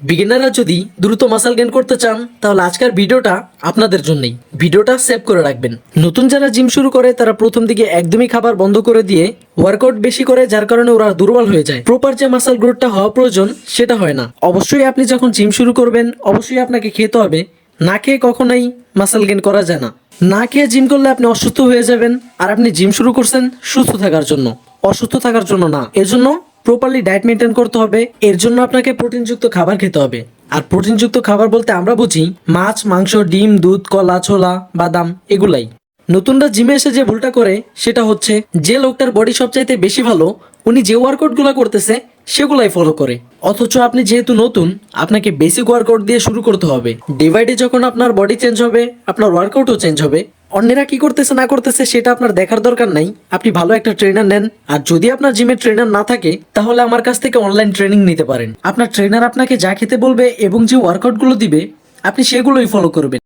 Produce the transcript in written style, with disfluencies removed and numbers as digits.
বিগিনাররা যদি দ্রুত muscle gain করতে চান তাহলে আজকের ভিডিওটা আপনাদের জন্যই। ভিডিওটা সেভ করে রাখবেন। নতুন যারা জিম শুরু করে তারা প্রথম দিকে একদমই খাবার বন্ধ করে দিয়ে ওয়ার্কআউট বেশি করে, যার কারণে ওরা দুর্বল হয়ে যায়। প্রপার যে মাসল গ্রোথটা হওয়া প্রয়োজন সেটা হয় না। অবশ্যই আপনি যখন জিম শুরু করবেন অবশ্যই আপনাকে খেতে হবে। না খেয়ে কখনোই মাসল গেইন করা যায় না। না খেয়ে জিম করলে আপনি অসুস্থ হয়ে যাবেন। আর আপনি জিম শুরু করছেন সুস্থ থাকার জন্য, অসুস্থ থাকার জন্য না। এজন্য প্রপারলি ডায়েট মেনটেন করতে হবে। এর জন্য আপনাকে প্রোটিনযুক্ত খাবার খেতে হবে। আর প্রোটিনযুক্ত খাবার বলতে আমরা বুঝি মাছ, মাংস, ডিম, দুধ, কলা, ছোলা, বাদাম, এগুলাই। নতুনরা জিমে এসে যে ভুলটা করে সেটা হচ্ছে, যে লোকটার বডি সবচাইতে বেশি ভালো উনি যে ওয়ার্কআউট গুলো করতেছে সেগুলাই ফলো করে। অথচ আপনি যেহেতু নতুন, আপনাকে বেসিক ওয়ার্কআউট দিয়ে শুরু করতে হবে। ডে বাই ডে যখন আপনার বডি চেঞ্জ হবে, আপনার ওয়ার্কআউটও চেঞ্জ হবে। অন্যেরা কি করতেছে না করতেছে সেটা আপনার দেখার দরকার নাই। আপনি ভালো একটা ট্রেনার নেন। আর যদি আপনার জিমে ট্রেনার না থাকে তাহলে আমার কাছ থেকে অনলাইন ট্রেনিং নিতে পারেন। আপনার ট্রেনার আপনাকে যা খেতে বলবে এবং যে ওয়ার্কআউট গুলো দিবে আপনি সেগুলোই ফলো করবেন।